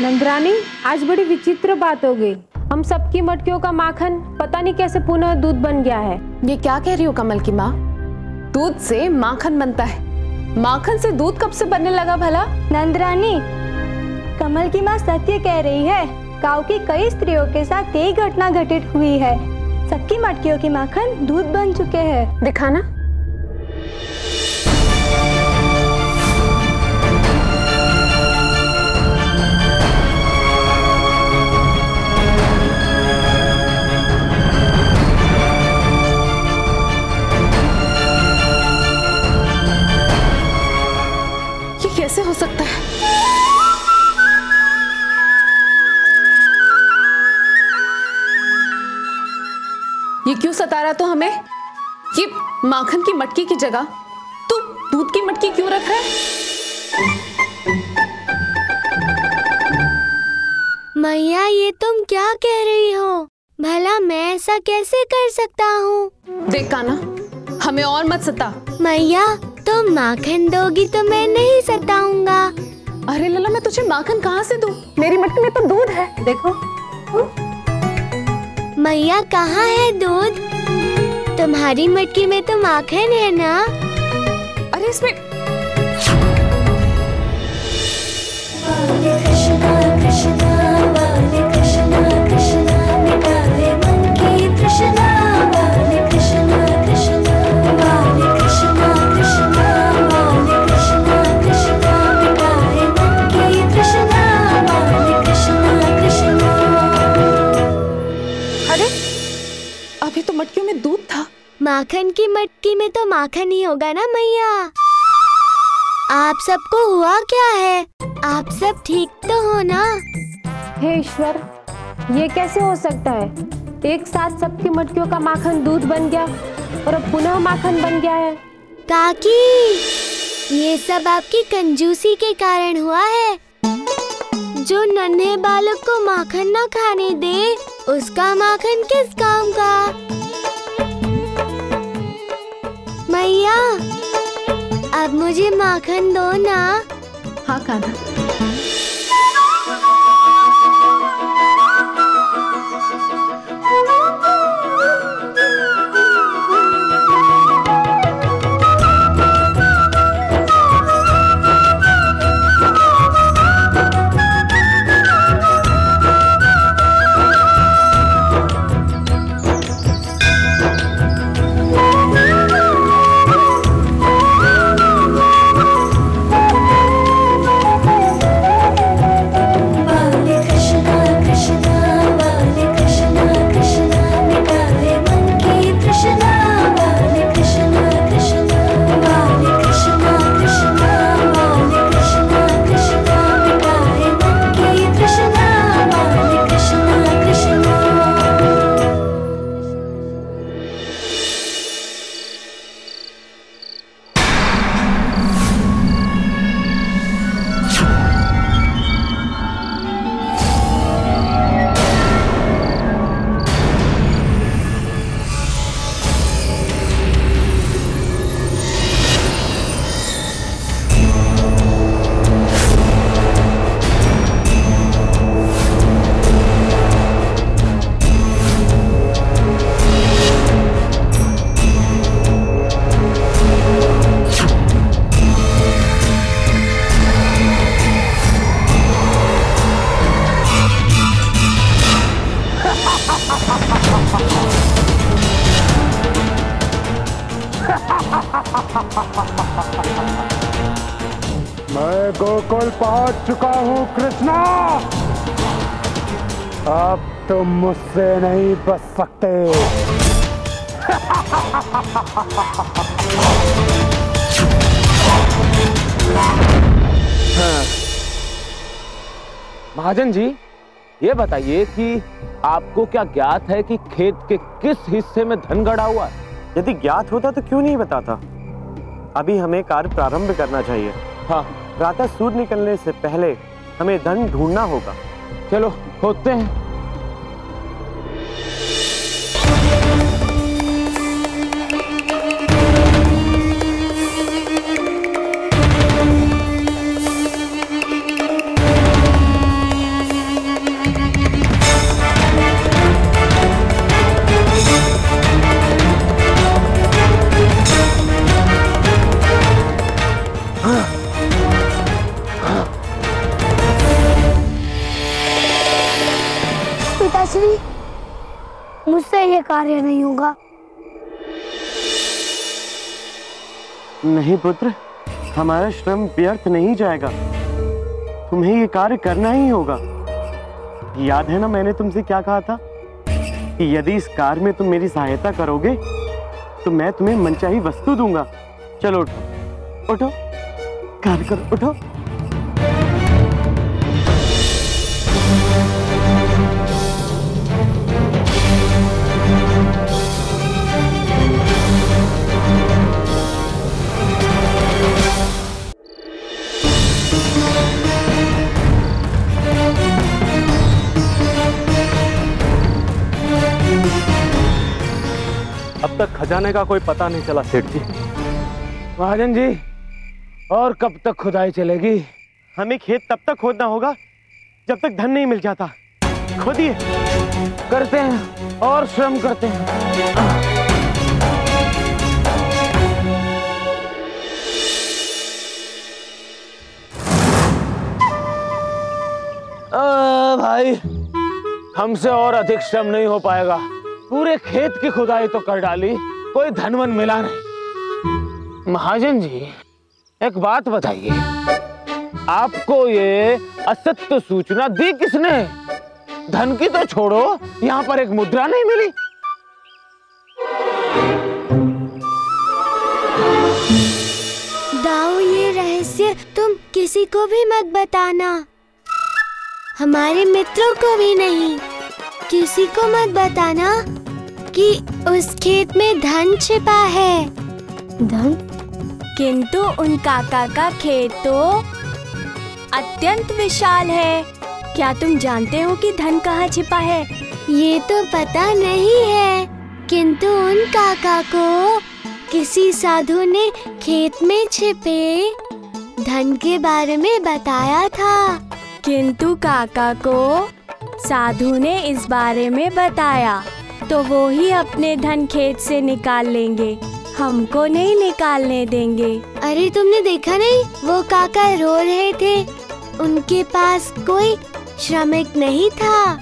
नंदरानी, आज बड़ी विचित्र बात हो गई। हम सबकी मटकियों का माखन पता नहीं कैसे पुनः दूध बन गया है। ये क्या कह रही हो कमल की माँ? दूध से माखन बनता है, माखन से दूध कब से बनने लगा भला? नंदरानी, कमल की माँ सत्य कह रही है। गांव की कई स्त्रियों के साथ यही घटना घटित हुई है। सबकी मटकियों के माखन दूध बन चुके हैं। दिखाना। ये कैसे हो सकता है? ये क्यों सता रहा तो हमें? ये माखन की मटकी की जगह तू दूध की मटकी क्यों रख रहा है? मैया, ये तुम क्या कह रही हो? भला मैं ऐसा कैसे कर सकता हूँ? देख कान्हा, हमें और मत सता। मैया, तुम माखन दोगी तो मैं नहीं सताऊंगा। अरे लला, मैं तुझे माखन कहाँ से दूँ? मेरी मटकी में तो दूध है, देखो। मैया, कहाँ है दूध? तुम्हारी मटकी में तो माखन है ना? अरे इसमें कृष्णा कृष्णा वाले कृष्णा कृष्णा मिटाए मन की तृष्णा वाले कृष्णा कृष्णा वाले कृष्णा कृष्णा वाले कृष्णा कृष्णा मिटाए मन की तृष्णा वाले कृष्णा कृष्णा। अरे अभी तो मटकियों में दूध था। माखन की मटकी में तो माखन ही होगा ना मैया? आप सबको हुआ क्या है? आप सब ठीक तो हो ना? हे ईश्वर, ये कैसे हो सकता है? एक साथ सबकी मटकियों का माखन दूध बन गया और अब पुनः माखन बन गया है। काकी, ये सब आपकी कंजूसी के कारण हुआ है। जो नन्हे बालक को माखन ना खाने दे, उसका माखन किस काम का? मैया, अब मुझे माखन दो ना। हाँ कान्हा। मैं गोकुल पहुंच चुका हूं कृष्णा। अब तुम मुझसे नहीं बच सकते। महाजन जी, ये बताइए कि आपको क्या ज्ञात है कि खेत के किस हिस्से में धन गड़ा हुआ है? यदि ज्ञात होता तो क्यों नहीं बताता? अभी हमें कार्य प्रारंभ करना चाहिए। हाँ, प्रातः सूर्य निकलने से पहले हमें धन ढूंढना होगा। चलो होते हैं। कार्य नहीं होगा। नहीं पुत्र, हमारा श्रम व्यर्थ नहीं जाएगा। तुम्हें ये कार्य करना ही होगा। याद है ना मैंने तुमसे क्या कहा था कि यदि इस कार्य में तुम मेरी सहायता करोगे तो मैं तुम्हें मनचाही वस्तु दूंगा। चलो उठो, उठो, कार्य करो, उठो। अब तक खजाने का कोई पता नहीं चला सेठ जी। महाजन जी, और कब तक खुदाई चलेगी? हमें खेत तब तक खोदना होगा जब तक धन नहीं मिल जाता। खोदिए। करते हैं और श्रम करते हैं। भाई, हमसे और अधिक श्रम नहीं हो पाएगा। पूरे खेत की खुदाई तो कर डाली, कोई धनवन मिला नहीं। महाजन जी, एक बात बताइए, आपको ये असत्य सूचना दी किसने? धन की तो छोड़ो, यहाँ पर एक मुद्रा नहीं मिली। दाऊ, ये रहस्य तुम किसी को भी मत बताना। हमारे मित्रों को भी नहीं, किसी को मत बताना कि उस खेत में धन छिपा है। धन? किंतु उन काका का खेत तो अत्यंत विशाल है। क्या तुम जानते हो कि धन कहाँ छिपा है? ये तो पता नहीं है, किंतु उन काका को किसी साधु ने खेत में छिपे धन के बारे में बताया था। किंतु काका को साधु ने इस बारे में बताया तो वो ही अपने धन खेत से निकाल लेंगे, हमको नहीं निकालने देंगे। अरे तुमने देखा नहीं, वो काका रो रहे थे। उनके पास कोई श्रमिक नहीं था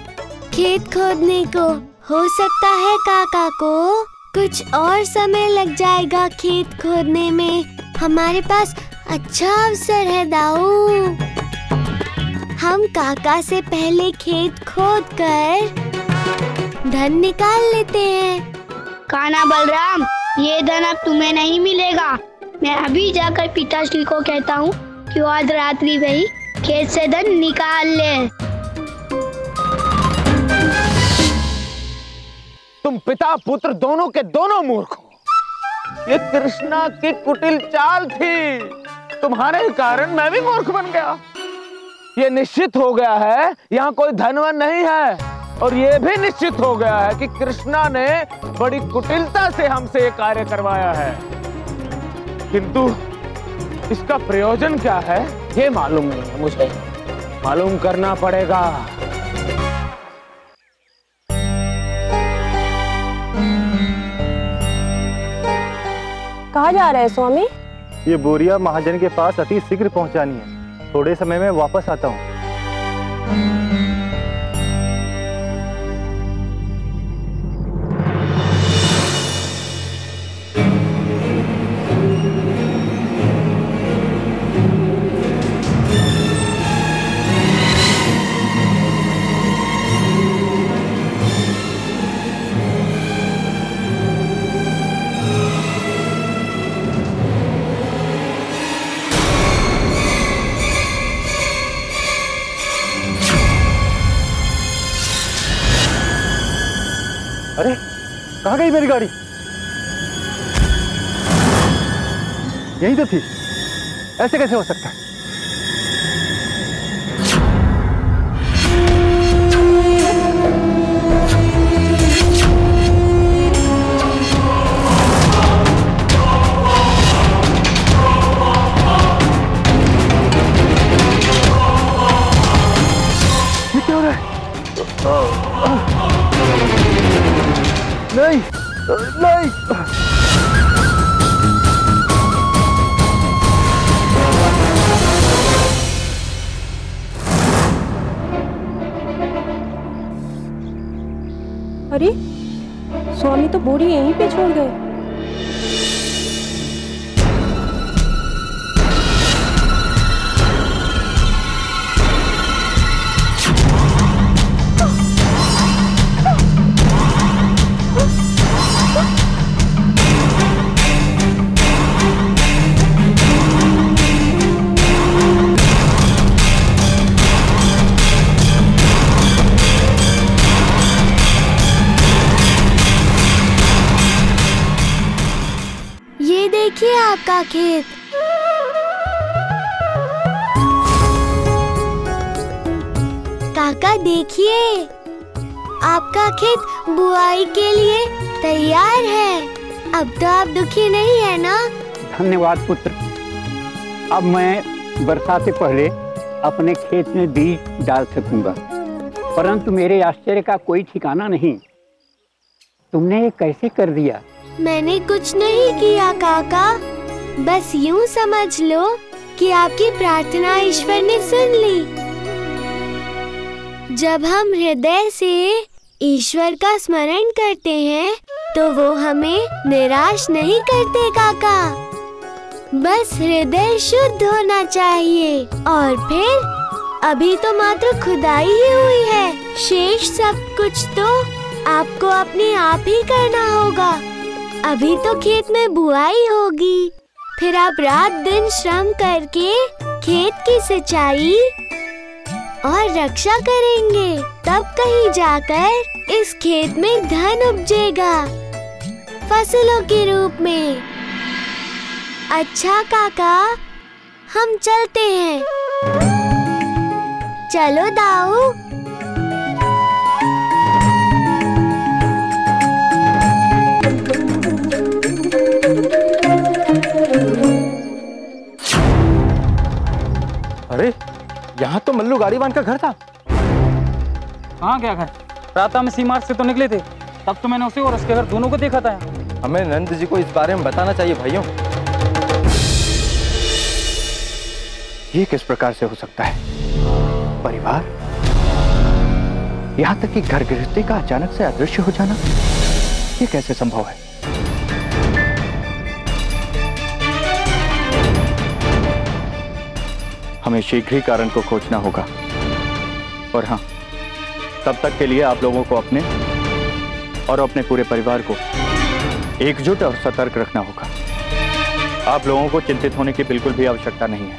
खेत खोदने को। हो सकता है काका को कुछ और समय लग जाएगा खेत खोदने में। हमारे पास अच्छा अवसर है दाऊ। हम काका से पहले खेत खोद कर धन निकाल लेते हैं। कान्हा बलराम, ये धन अब तुम्हें नहीं मिलेगा। मैं अभी जाकर पिताश्री को कहता हूँ कि वो आज रात्रि में ही खेत से धन निकाल ले। तुम पिता पुत्र दोनों के दोनों मूर्ख हो। ये कृष्णा की कुटिल चाल थी। तुम्हारे कारण मैं भी मूर्ख बन गया। ये निश्चित हो गया है यहाँ कोई धनवान नहीं है, और ये भी निश्चित हो गया है कि कृष्णा ने बड़ी कुटिलता से हमसे ये कार्य करवाया है। किंतु इसका प्रयोजन क्या है ये मालूम नहीं है मुझे। मालूम करना पड़ेगा। कहाँ जा रहे हैं स्वामी? ये बोरिया महाजन के पास अति शीघ्र पहुंचानी है। थोड़े समय में वापस आता हूँ। अरे कहाँ गई मेरी गाड़ी? यही तो थी। ऐसे कैसे हो सकता है? ये क्या हो रहा है? नहीं, नहीं। अरे हमारी तो बोरी यहीं पे छोड़ गए। देखिए आपका खेत। काका देखिए, आपका खेत बुआई के लिए तैयार है। अब तो आप दुखी नहीं है ना? धन्यवाद पुत्र। अब मैं वर्षा से पहले अपने खेत में बीज डाल सकूंगा, परंतु मेरे आश्चर्य का कोई ठिकाना नहीं। तुमने ये कैसे कर दिया? मैंने कुछ नहीं किया काका, बस यूं समझ लो कि आपकी प्रार्थना ईश्वर ने सुन ली। जब हम हृदय से ईश्वर का स्मरण करते हैं तो वो हमें निराश नहीं करते काका। बस हृदय शुद्ध होना चाहिए, और फिर अभी तो मात्र खुदाई ही हुई है, शेष सब कुछ तो आपको अपने आप ही करना होगा। अभी तो खेत में बुआई होगी, फिर आप रात दिन श्रम करके खेत की सिंचाई और रक्षा करेंगे, तब कहीं जाकर इस खेत में धन उपजेगा फसलों के रूप में। अच्छा काका, हम चलते हैं। चलो दाऊ। अरे यहाँ तो मल्लू गाड़ीवान का घर था। कहाँ क्या घर? रात में सीमार्ग से तो निकले थे, तब तो मैंने उसे और उसके घर दोनों को देखा था। हमें नंद जी को इस बारे में बताना चाहिए भाइयों। ये किस प्रकार से हो सकता है? परिवार, यहाँ तक कि घर गृहस्थी का अचानक से अदृश्य हो जाना, ये कैसे संभव है? हमें शीघ्र ही कारण को खोजना होगा, और हाँ, तब तक के लिए आप लोगों को अपने और अपने पूरे परिवार को एकजुट और सतर्क रखना होगा। आप लोगों को चिंतित होने की बिल्कुल भी आवश्यकता नहीं है।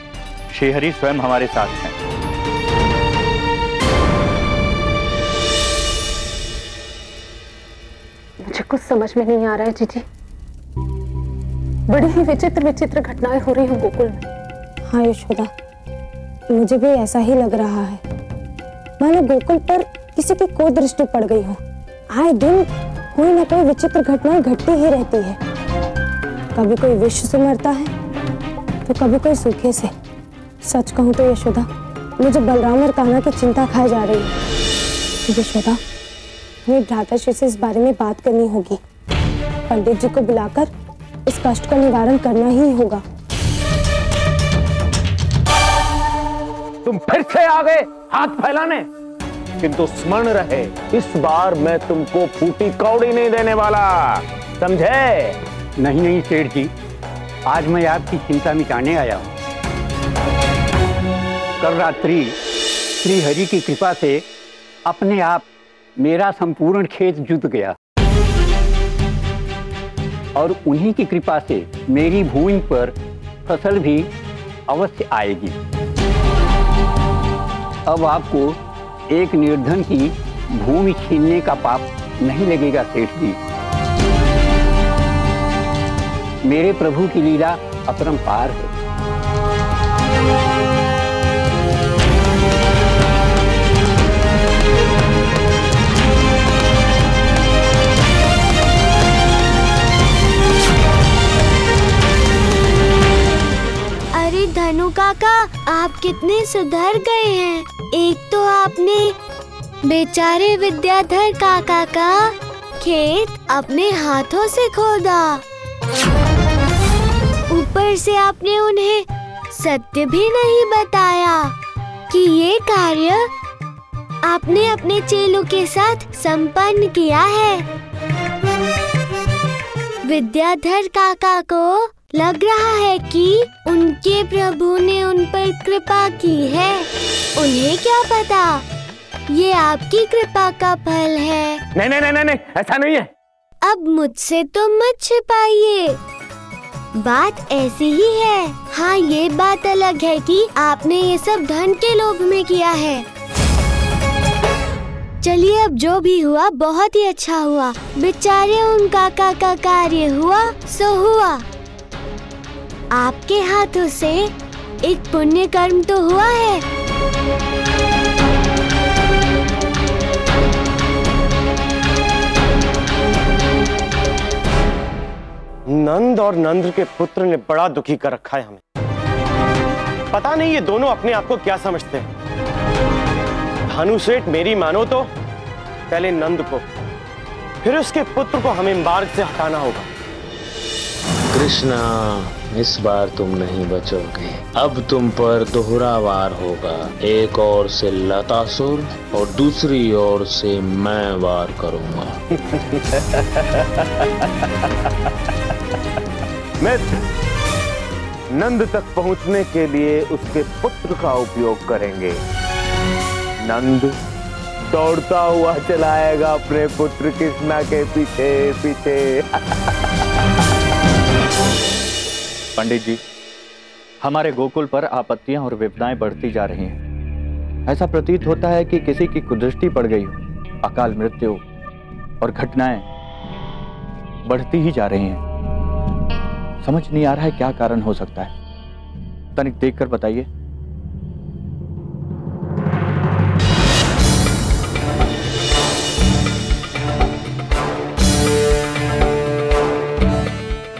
श्रीहरि स्वयं हमारे साथ हैं। मुझे कुछ समझ में नहीं आ रहा है जीजी। बड़ी ही विचित्र विचित्र घटनाएं हो रही हैं गोकुल में। हाँ यशोदा, मुझे भी ऐसा ही लग रहा है, मानो गोकुल पर किसी की कोई दृष्टि पड़ गई हो। आए दिन कोई न कोई विचित्र घटनाएं घटती ही रहती है। कभी कोई विष से मरता है तो कभी कोई सूखे से। सच कहूं तो यशोदा, मुझे बलराम और कान्हा की चिंता खाई जा रही है। यशोदा, हमें भ्राताश्री से इस बारे में बात करनी होगी। पंडित जी को बुलाकर इस कष्ट का निवारण करना ही होगा। तुम फिर से आ गए हाथ फैलाने, किंतु स्मरण रहे, इस बार मैं तुमको फूटी कौड़ी नहीं देने वाला, समझे? नहीं नहीं सेठ जी, आज मैं आपकी चिंता मिटाने आया हूँ। कल रात्रि श्री हरि की कृपा से अपने आप मेरा संपूर्ण खेत जुत गया, और उन्हीं की कृपा से मेरी भूमि पर फसल भी अवश्य आएगी। अब आपको एक निर्धन की भूमि छीनने का पाप नहीं लगेगा सेठ जी। मेरे प्रभु की लीला अपरंपार है। अरे धनु काका, आप कितने सुधर गए हैं। एक तो आपने बेचारे विद्याधर काका का खेत अपने हाथों से खोदा, ऊपर से आपने उन्हें सत्य भी नहीं बताया कि ये कार्य आपने अपने चेलों के साथ संपन्न किया है। विद्याधर काका को लग रहा है कि उनके प्रभु ने उन पर कृपा की है। उन्हें क्या पता ये आपकी कृपा का फल है। नहीं नहीं नहीं नहीं, ऐसा नहीं है। अब मुझसे तो मत छिपाइए, बात ऐसी ही है। हाँ, ये बात अलग है कि आपने ये सब धन के लोभ में किया है। चलिए, अब जो भी हुआ बहुत ही अच्छा हुआ। बेचारे उन काका का कार्य हुआ सो हुआ। आपके हाथों से एक पुण्य कर्म तो हुआ है। नंद और नंद के पुत्र ने बड़ा दुखी कर रखा है हमें। पता नहीं ये दोनों अपने आप को क्या समझते हैं। भानुसेठ, मेरी मानो तो पहले नंद को, फिर उसके पुत्र को हमें मार्ग से हटाना होगा। कृष्णा, इस बार तुम नहीं बचोगे। अब तुम पर दोहरा वार होगा। एक ओर से लतासुर और दूसरी ओर से मैं वार करूंगा। मित्र, नंद तक पहुंचने के लिए उसके पुत्र का उपयोग करेंगे। नंद दौड़ता हुआ चलाएगा अपने पुत्र कृष्णा के पीछे पीछे। पंडित जी, हमारे गोकुल पर आपत्तियां और विपदाएं बढ़ती जा रही हैं। ऐसा प्रतीत होता है कि किसी की कुदृष्टि पड़ गई हो। अकाल मृत्यु और घटनाएं बढ़ती ही जा रही हैं। समझ नहीं आ रहा है क्या कारण हो सकता है। तनिक देखकर बताइए।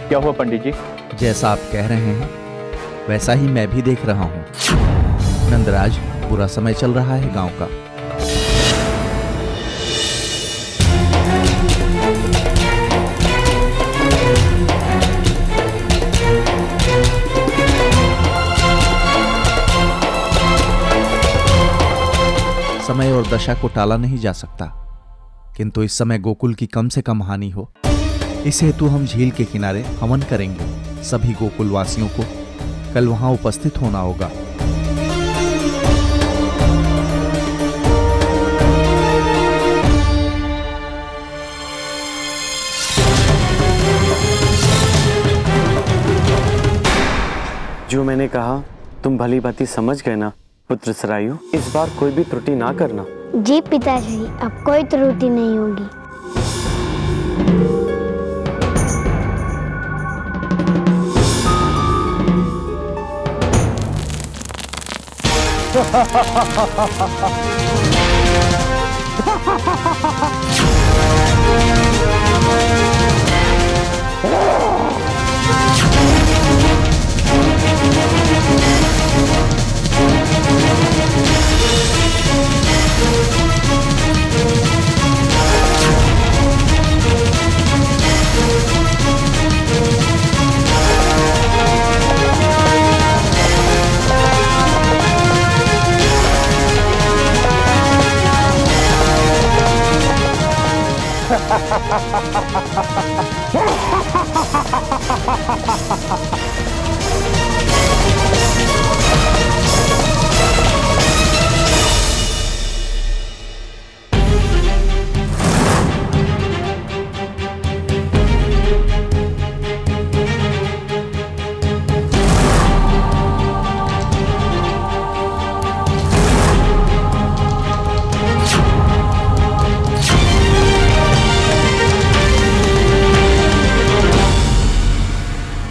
क्या हुआ पंडित जी? जैसा आप कह रहे हैं वैसा ही मैं भी देख रहा हूँ। नंदराज, बुरा समय चल रहा है गांव का। समय और दशा को टाला नहीं जा सकता, किंतु इस समय गोकुल की कम से कम हानि हो, इस हेतु हम झील के किनारे हवन करेंगे। सभी गोकुल वासियों को कल वहां उपस्थित होना होगा। जो मैंने कहा तुम भली भांति समझ गए ना पुत्र सरायु। इस बार कोई भी त्रुटि ना करना। जी पिताजी, अब कोई त्रुटि नहीं होगी।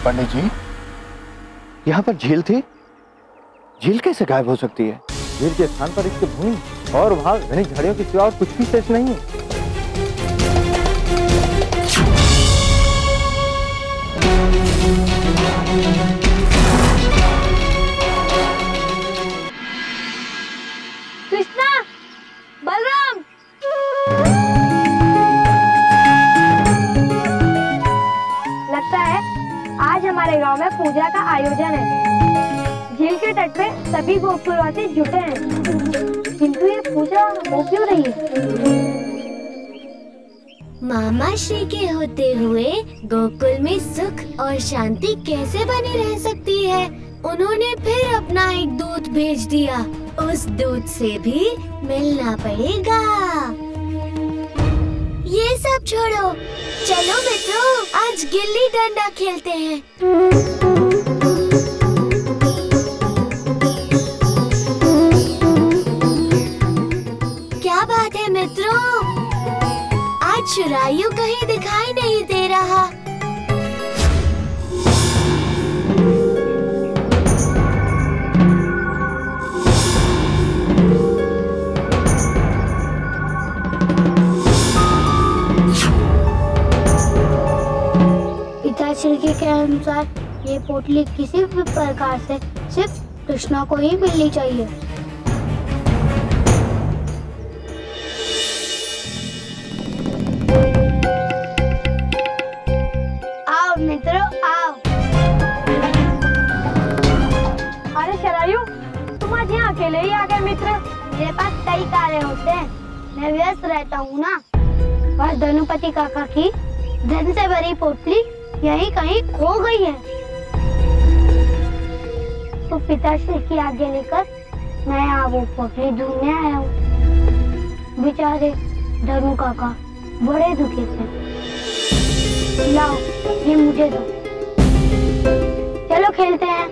पंडित जी, यहाँ पर झील थी। झील कैसे गायब हो सकती है? झील के स्थान पर इसकी भूमि और वहां घनी झाड़ियों के सिवा और कुछ भी शेष नहीं है। कृष्णा, बलराम, लगता है आज हमारे गांव में पूजा का आयोजन है। झील के तट पे सभी गोकुलवासी जुटे हैं, किंतु ये पूजा हो क्यों रही है? मामा श्री के होते हुए गोकुल में सुख और शांति कैसे बनी रह सकती है? उन्होंने फिर अपना एक दूत भेज दिया। उस दूत से भी मिलना पड़ेगा। ये सब छोड़ो, चलो मित्रों, आज गिल्ली डंडा खेलते हैं। क्या बात है मित्रों, आज शुरायु कहीं दिखाई नहीं दे रहा। पिताश्री के अनुसार ये पोटली किसी भी प्रकार से सिर्फ कृष्णा को ही मिलनी चाहिए। आओ मित्रों, आओ। अरे शरायु, तुम आज यहाँ अकेले ही आ गए मित्र? मेरे पास कई कार्य होते हैं, मैं व्यस्त रहता हूँ ना। और धनुपति काका की धन से भरी पोटली यहीं कहीं खो गई है, तो पिताश्री की आज्ञा लेकर मैं यहाँ वो पोटली ढूंढने आया हूँ। बेचारे धनु काका बड़े दुखी थे। लाओ, ये मुझे दो। चलो खेलते हैं।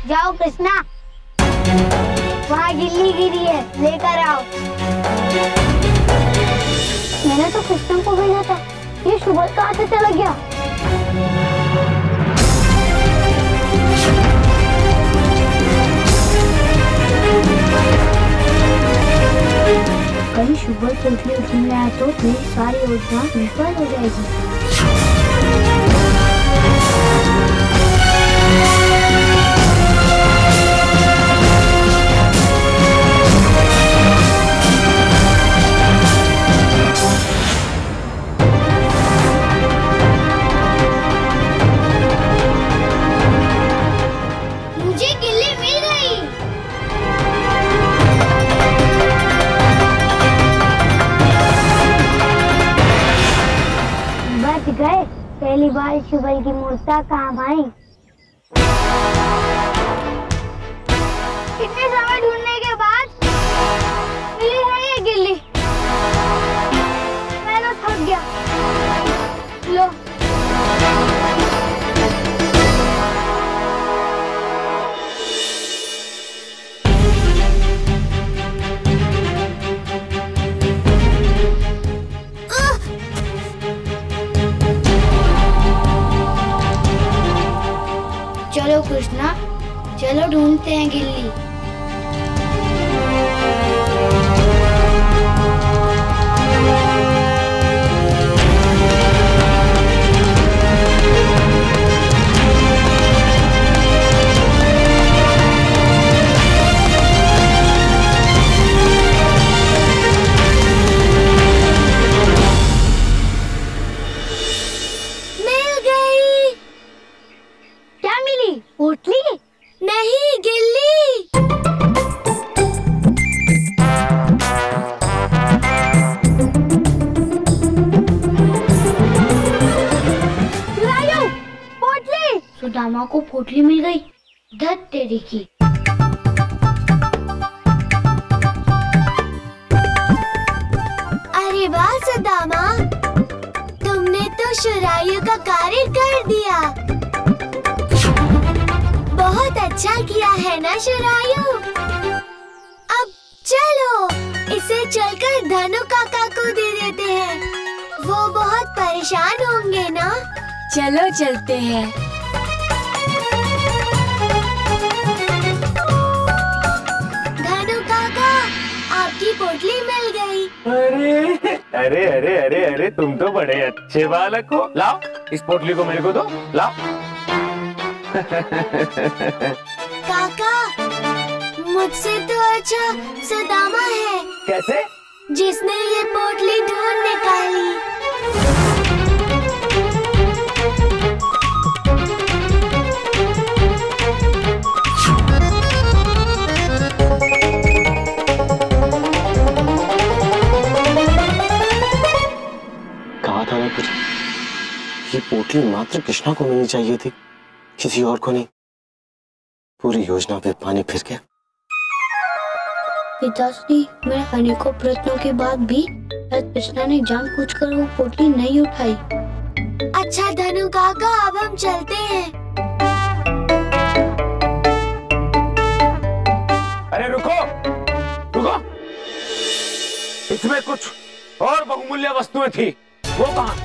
जाओ कृष्णा, वहाँ गिल्ली गिरी है, लेकर आओ। मैंने तो कृष्णा को भेजा था, ये सुबोध कहाँ से चला गया? कहीं सुबोध पोटली उठने आया तो मेरी सारी योजना विफल हो जाएगी। गए, पहली बार शुभल की मूर्ता काम आई। कितने समय ढूंढने के बाद मिली है ये गिल्ली। मैं तो थक गया। लो। चलो कृष्णा, चलो ढूंढते हैं गिल्ली। मिल गई। क्या मिली? पोटली? नहीं, गिल्ली। शुरायु, पोटली। सुदामा को पोटली मिल गई। धत तेरी की। अरे वाह सुदामा, तुमने तो शुरायु का कार्य कर दिया। बहुत अच्छा किया है ना शुरायु। अब चलो इसे चलकर धनु काका को दे देते हैं, वो बहुत परेशान होंगे ना। चलो चलते हैं। धनु काका, आपकी पोटली मिल गई। अरे अरे अरे अरे अरे, तुम तो बड़े अच्छे बालक हो। लाओ, इस पोटली को मेरे को दो। लाओ। काका, मुझसे तो अच्छा सुदामा है। कैसे? जिसने ये पोटली ढूंढ निकाली। कहा था मैं कुछ, ये पोटली मात्र कृष्णा को मिलनी चाहिए थी, किसी और को नहीं। पूरी योजना पे पानी फिर गया। पिताश्री, मेरे अनेकों प्रयत्नों के बाद भी कृष्णा ने जानबूझकर वो पोटली नहीं उठाई। अच्छा धनु काका, अब हम चलते हैं। अरे रुको रुको, इसमें कुछ और बहुमूल्य वस्तुएं थी, वो कहाँ?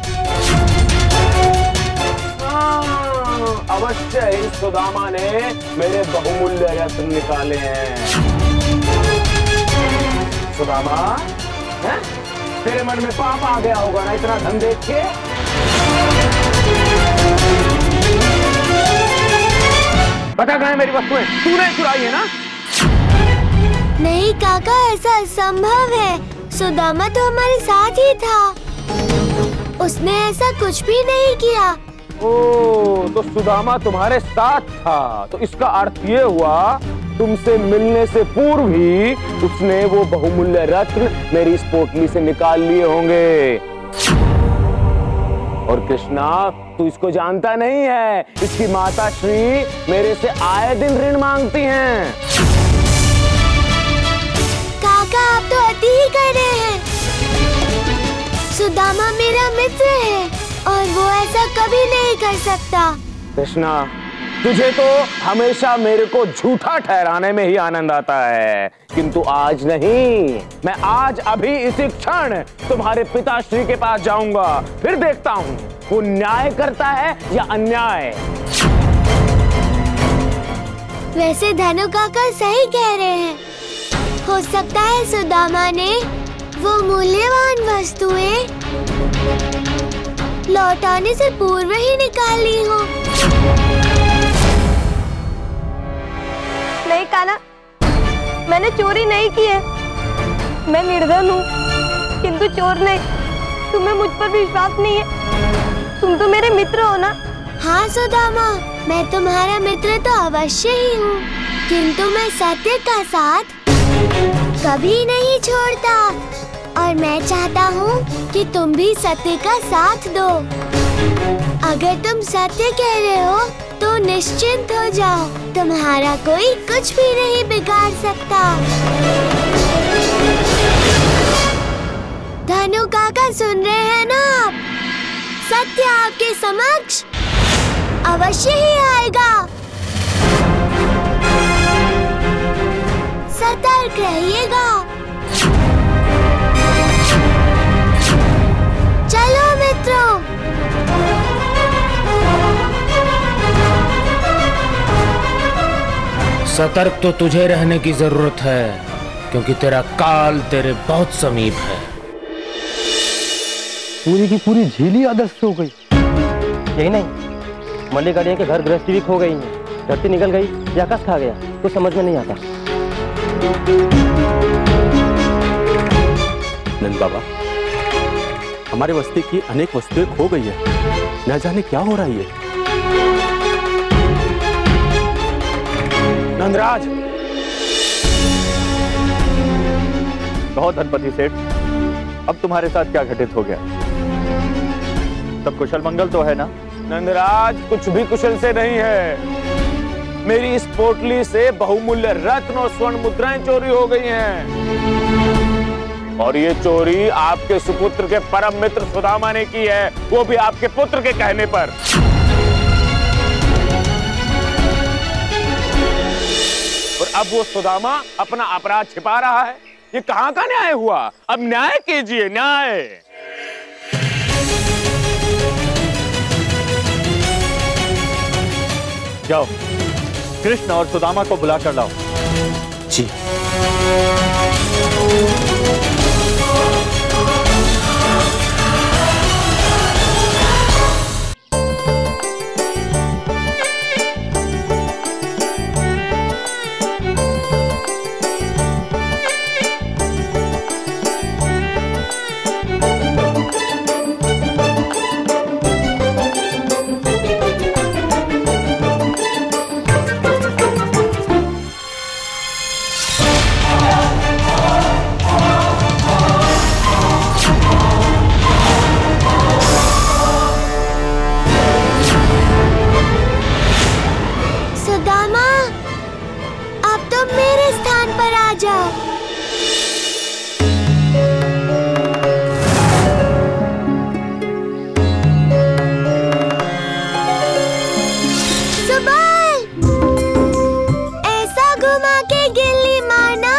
अवश्य ही सुदामा ने मेरे बहुमूल्य रत्न निकाले हैं। सुदामा, हैं? तेरे मन में पाप आ गया होगा ना इतना धन देख के? बता कहाँ है मेरी वस्तुएं? तूने चुराई है ना? नहीं काका, ऐसा असंभव है। सुदामा तो हमारे साथ ही था, उसने ऐसा कुछ भी नहीं किया। ओ, तो सुदामा तुम्हारे साथ था, तो इसका अर्थ ये हुआ तुमसे मिलने से पूर्व ही उसने वो बहुमूल्य रत्न मेरी इस पोटली से निकाल लिए होंगे। और कृष्णा, तू इसको जानता नहीं है, इसकी माता श्री मेरे से आए दिन ऋण मांगती हैं। काका, आप तो अति ही कर रहे हैं। सुदामा मेरा मित्र है और वो ऐसा कभी नहीं कर सकता। कृष्णा, तुझे तो हमेशा मेरे को झूठा ठहराने में ही आनंद आता है, किंतु आज नहीं। मैं आज अभी इसी क्षण तुम्हारे पिताश्री के पास जाऊंगा, फिर देखता हूँ वो न्याय करता है या अन्याय। वैसे धनु काका सही कह रहे हैं। हो सकता है सुदामा ने वो मूल्यवान वस्तुएं लौटाने से पूर्व ही निकाल ली हो। नहीं काना, मैंने चोरी नहीं की है। मैं निर्धन हूँ, किंतु चोर नहीं। तुम्हें मुझ पर विश्वास नहीं है? तुम तो मेरे मित्र हो ना? हाँ सुदामा, मैं तुम्हारा मित्र तो अवश्य ही हूँ, किंतु मैं सत्य का साथ कभी नहीं छोड़ता और मैं चाहता हूँ कि तुम भी सत्य का साथ दो। अगर तुम सत्य कह रहे हो तो निश्चिंत हो जाओ, तुम्हारा कोई कुछ भी नहीं बिगाड़ सकता। धनु काका, सुन रहे हैं ना आप? सत्य आपके समक्ष अवश्य ही आएगा। सतर्क रहिएगा। चलो मित्रों। सतर्क तो तुझे रहने की जरूरत है, क्योंकि तेरा काल तेरे बहुत समीप है। पूरी की पूरी झील ही अदस्त हो गई। यही नहीं, मल्लिकार्जुन के घर गृहस्थी भी खो गई है। धरती निकल गई या आकाश खा गया, कुछ समझ में नहीं आता। नंद बाबा, हमारे बस्ती की अनेक वस्तुएं खो गई है, न जाने क्या हो रही है। नंदराज, कहो धनपति सेठ, अब तुम्हारे साथ क्या घटित हो गया? सब कुशल मंगल तो है ना? नंदराज, कुछ भी कुशल से नहीं है। मेरी इस पोटली से बहुमूल्य रत्न और स्वर्ण मुद्राएं चोरी हो गई हैं, और ये चोरी आपके सुपुत्र के परम मित्र सुदामा ने की है, वो भी आपके पुत्र के कहने पर। और अब वो सुदामा अपना अपराध छिपा रहा है। ये कहाँ का न्याय हुआ? अब न्याय कीजिए, न्याय। जाओ, कृष्ण और सुदामा को बुला कर लाओ। जी। आ जाओ। ऐसा घुमा के गिल्ली मारना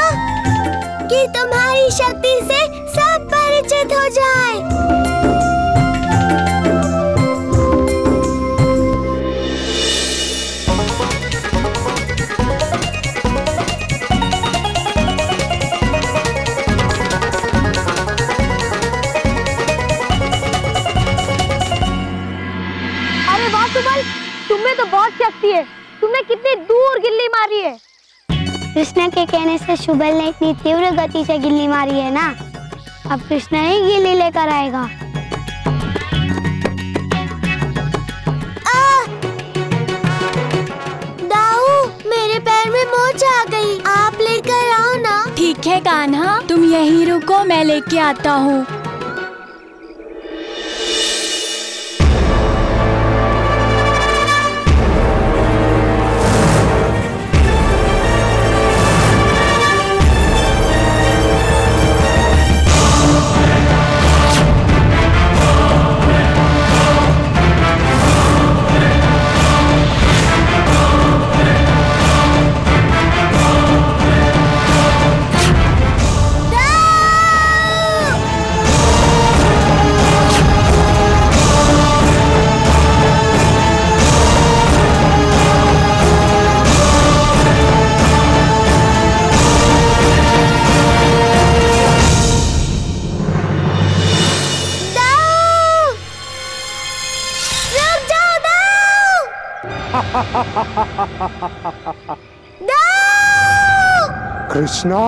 कि तुम्हारी शक्ति से सब परिचित हो जाए। अरे वाह सुबल, तुम्हें तो बहुत शक्ति है। तुमने कितनी दूर गिल्ली मारी है। कृष्ण के कहने से शुभल ने इतनी तीव्र गति से गिल्ली मारी है ना, अब कृष्ण ही गिल्ली लेकर आएगा। दाऊ, मेरे पैर में मोच आ गई, आप लेकर आओ ना। ठीक है कान्हा, तुम यहीं रुको, मैं लेके आता हूँ। कृष्णा,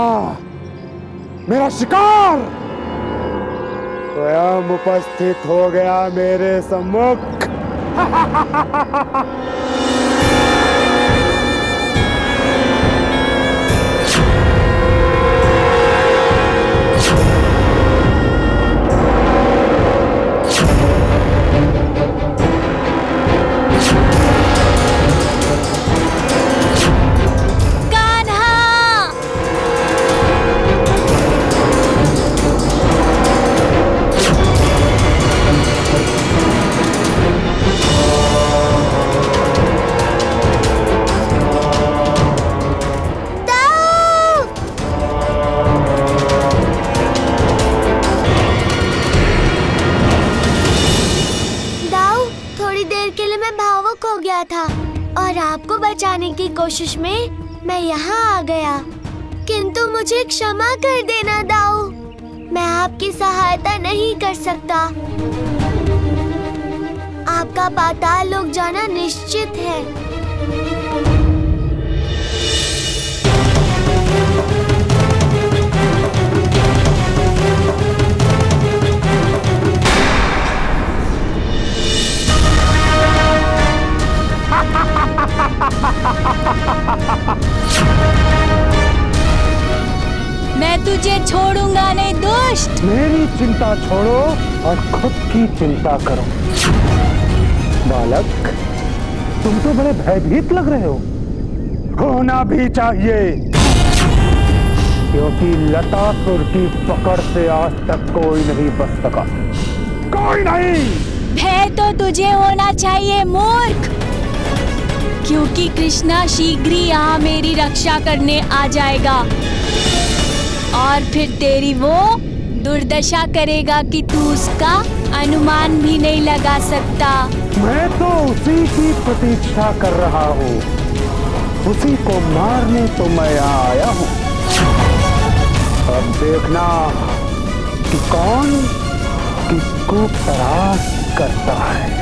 मेरा शिकार स्वयं उपस्थित हो गया मेरे सम्मुख। था और आपको बचाने की कोशिश में मैं यहाँ आ गया, किंतु मुझे क्षमा कर देना दाऊ, मैं आपकी सहायता नहीं कर सकता। आपका पाताल लोक जाना निश्चित है। मैं तुझे छोड़ूंगा नहीं दुष्ट। मेरी चिंता छोड़ो और खुद की चिंता करो। बालक, तुम तो बड़े भयभीत लग रहे हो। होना भी चाहिए, क्योंकि लतासुर की पकड़ से आज तक कोई नहीं बच सका, कोई नहीं। भय तो तुझे होना चाहिए मूर्ख, क्योंकि कृष्णा शीघ्र ही यहाँ मेरी रक्षा करने आ जाएगा और फिर तेरी वो दुर्दशा करेगा कि तू उसका अनुमान भी नहीं लगा सकता। मैं तो उसी की प्रतीक्षा कर रहा हूँ, उसी को मारने तो मैं यहाँ आया हूँ। अब देखना कि कौन किसको परास्त करता है।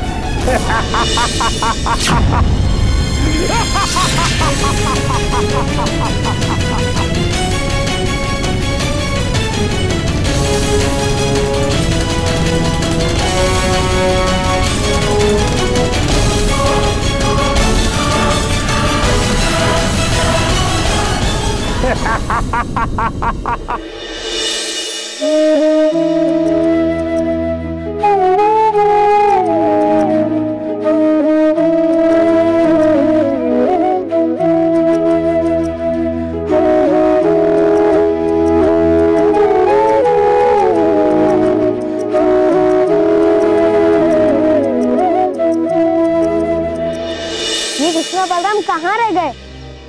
बलराम कहाँ रह गए?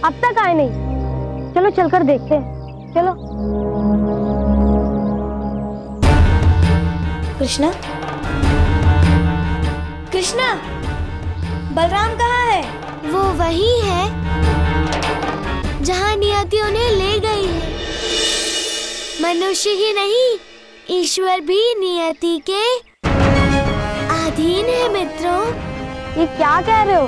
अब तक आए नहीं। चलो चलकर देखते हैं। चलो। कृष्णा, कृष्णा, बलराम कहाँ है? वो वही है जहाँ नियति उन्हें ले गई है। मनुष्य ही नहीं, ईश्वर भी नियति के अधीन है मित्रों। ये क्या कह रहे हो?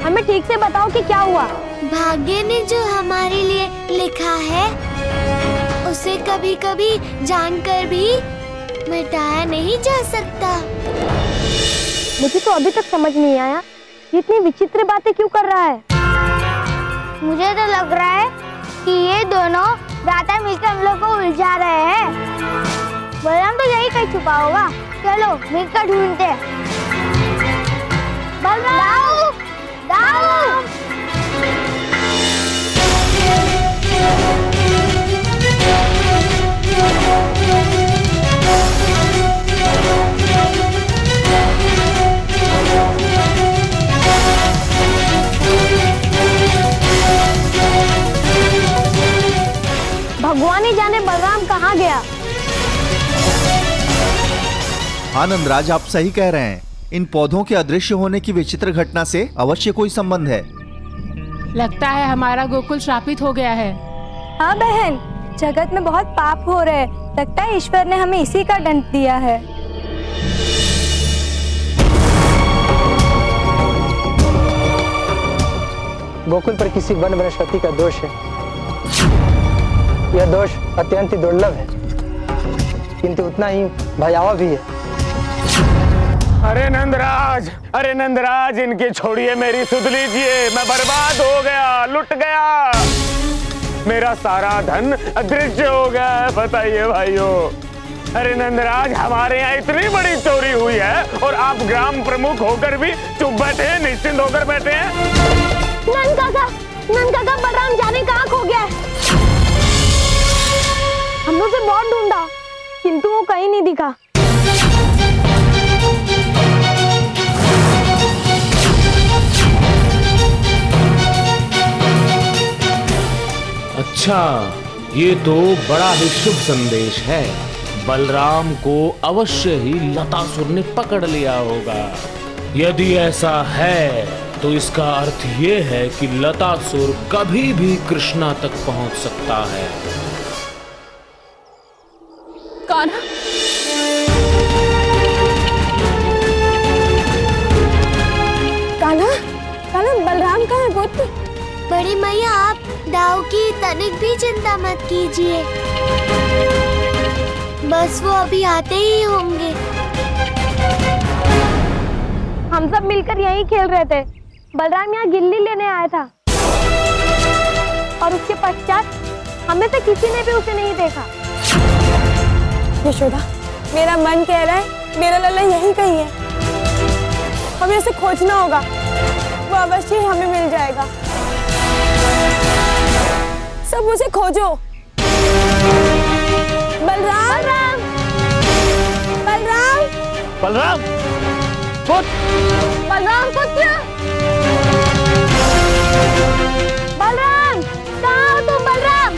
हमें ठीक से बताओ कि क्या हुआ। भाग्य ने जो हमारे लिए लिखा है उसे कभी कभी जानकर भी मिटाया नहीं जा सकता। मुझे तो अभी तक समझ नहीं आया ये इतनी विचित्र बातें क्यों कर रहा है। मुझे तो लग रहा है कि ये दोनों भ्राता मिलकर हम लोग को उलझा रहे हैं। बलराम तो यही कहीं छुपा होगा। चलो मिलकर ढूंढते हैं। बलराम, दाऊ, भगवान ही जाने बलराम कहाँ गया। आनंद राज, आप सही कह रहे हैं। इन पौधों के अदृश्य होने की विचित्र घटना से अवश्य कोई संबंध है। लगता है हमारा गोकुल श्रापित हो गया है। हाँ बहन, जगत में बहुत पाप हो रहे हैं। लगता है ईश्वर ने हमें इसी का दंड दिया है। गोकुल पर किसी वन वनस्पति का दोष है। यह दोष अत्यंत ही दुर्लभ है, किंतु उतना ही भयावह भी है। अरे नंदराज, इनकी छोड़िए, मेरी सुध लीजिए। मैं बर्बाद हो गया, लुट गया, मेरा सारा धन अदृश्य हो गया। बताइए भाइयों। अरे नंदराज, हमारे यहाँ इतनी बड़ी चोरी हुई है और आप ग्राम प्रमुख होकर भी चुप बैठे हैं, निश्चिंत होकर बैठे हैं। नंद काका, बलराम जाने कहाँ खो गया है? हम लोग उसे बहुत ढूंढा, किंतु वो कहीं नहीं दिखा। अच्छा, ये तो बड़ा ही शुभ संदेश है। बलराम को अवश्य ही लतासुर ने पकड़ लिया होगा। यदि ऐसा है तो इसका अर्थ ये है कि लतासुर कभी भी कृष्णा तक पहुंच सकता है। कान्हा, बलराम कहाँ है पुत्र? बड़ी मैया, आप दाऊ की तनिक भी चिंता मत कीजिए, बस वो अभी आते ही होंगे। हम सब मिलकर यहीं खेल रहे थे। बलराम यहाँ गिल्ली लेने आया था और उसके पश्चात हमें से किसी ने भी उसे नहीं देखा। यशोदा, मेरा मन कह रहा है मेरा लल्ला यहीं कहीं है। हमें उसे खोजना होगा, वो अवश्य ही हमें मिल जाएगा। सब उसे खोजो। बलराम, पुत्र, बलराम, कहाँ हो तुम? बलराम,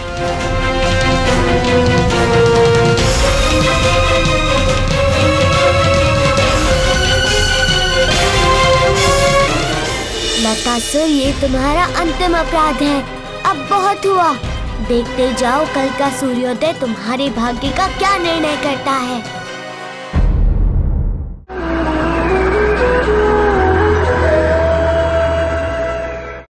लतासुर, ये तुम्हारा अंतिम अपराध है। अब बहुत हुआ। देखते जाओ कल का सूर्योदय तुम्हारे भाग्य का क्या निर्णय करता है।